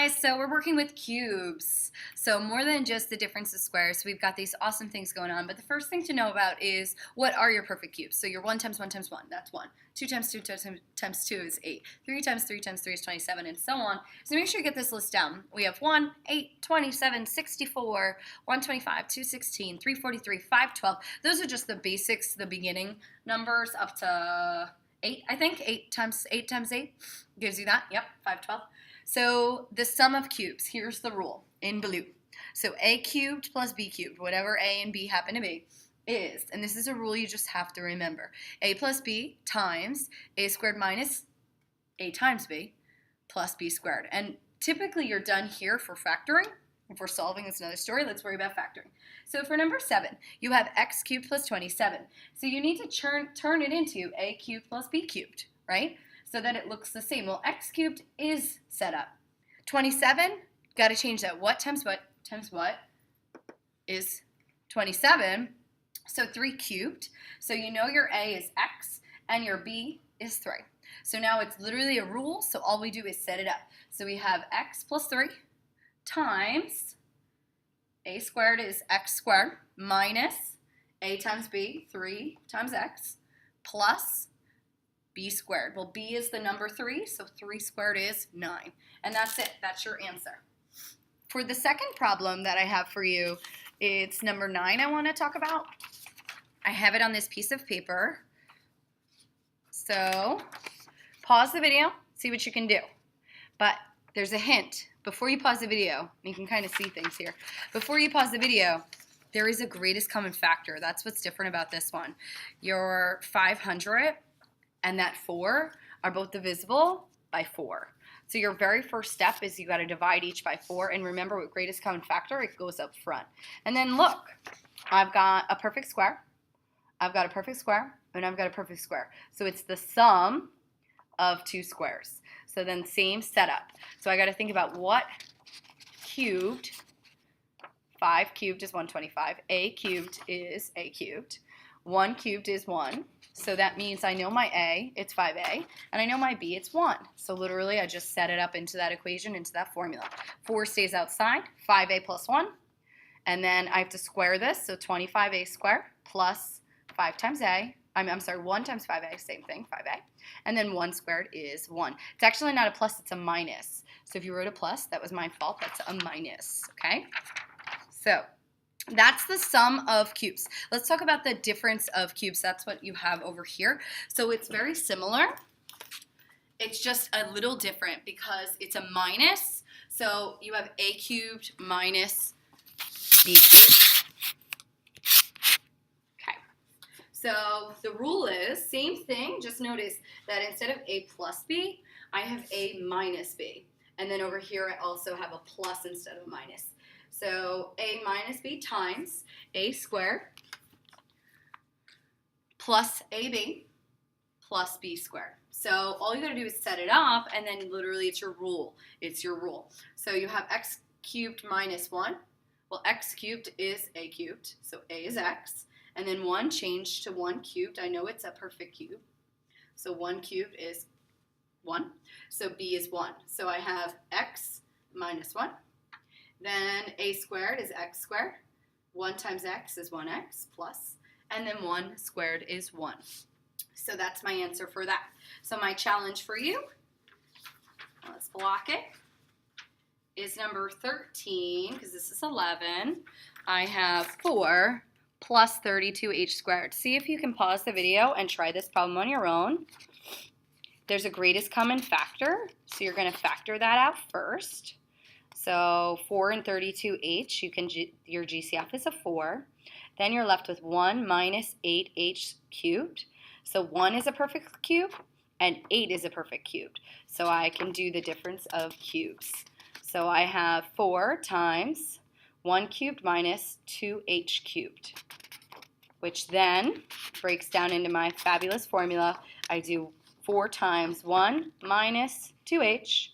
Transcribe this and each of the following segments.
guys, so we're working with cubes. So more than just the difference of squares, we've got these awesome things going on. But the first thing to know about is what are your perfect cubes? So your 1 times 1 times 1, that's 1. 2 times 2 times 2 is 8. 3 times 3 times 3 is 27, and so on. So make sure you get this list down. We have 1, 8, 27, 64, 125, 216, 343, 512. Those are just the basics, the beginning numbers up to 8, I think. 8 times 8 gives you that. Yep, 512. So the sum of cubes, here's the rule in blue. So a cubed plus b cubed, whatever a and b happen to be, is, and this is a rule you just have to remember, a plus b times a squared minus a times b plus b squared. And typically you're done here for factoring. If we're solving, it's another story. Let's worry about factoring. So for number 7, you have x cubed plus 27. So you need to turn it into a cubed plus b cubed, right? So that it looks the same. Well, x cubed is set up. 27, got to change that. What times what times what is 27? So 3 cubed. So you know your a is x and your b is 3. So now it's literally a rule, so all we do is set it up. So we have x plus 3 times a squared is x squared minus a times b, 3 times x, plus b squared. Well, b is the number 3, so 3 squared is 9. And that's it. That's your answer. For the second problem that I have for you, it's number 9 I want to talk about. I have it on this piece of paper. So pause the video, see what you can do. But there's a hint. Before you pause the video, you can kind of see things here. Before you pause the video, there is a greatest common factor. That's what's different about this one. Your 500 and that 4 are both divisible by 4. So your very first step is you got to divide each by 4. And remember, with greatest common factor, it goes up front. And then look, I've got a perfect square. I've got a perfect square, and I've got a perfect square. So it's the sum of 2 squares. So then same setup. So I got to think about what cubed, 5 cubed is 125, a cubed is a cubed, 1 cubed is 1. So that means I know my a, it's 5a, and I know my b, it's 1. So literally I just set it up into that equation, into that formula. 4 stays outside, 5a plus 1, and then I have to square this, so 25a squared plus 5 times a, I'm sorry, 1 times 5a, same thing, 5a. And then 1 squared is 1. It's actually not a plus, it's a minus. So if you wrote a plus, that was my fault. That's a minus, okay? So that's the sum of cubes. Let's talk about the difference of cubes. That's what you have over here. So it's very similar. It's just a little different because it's a minus. So you have a cubed minus b cubed. So the rule is, same thing, just notice that instead of a plus b, I have a minus b. And then over here I also have a plus instead of a minus. So a minus b times a squared plus ab plus b squared. So all you gotta do is set it up, and then literally it's your rule. It's your rule. So you have x cubed minus 1. Well, x cubed is a cubed, so a is x. And then 1 changed to 1 cubed. I know it's a perfect cube. So 1 cubed is 1. So b is 1. So I have x minus 1. Then a squared is x squared. 1 times x is 1x plus. And then 1 squared is 1. So that's my answer for that. So my challenge for you, let's block it, is number 13, because this is 11. I have 4 plus 32h squared. See if you can pause the video and try this problem on your own. There's a greatest common factor, so you're going to factor that out first. So 4 and 32h, your GCF is a 4. Then you're left with 1 minus 8h cubed. So 1 is a perfect cube, and 8 is a perfect cube. So I can do the difference of cubes. So I have 4 times 1 cubed minus 2h cubed, which then breaks down into my fabulous formula. I do 4 times 1 minus 2h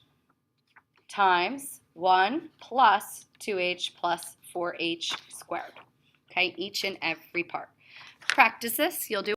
times 1 plus 2h plus 4h squared. Okay, each and every part. Practice this. You'll do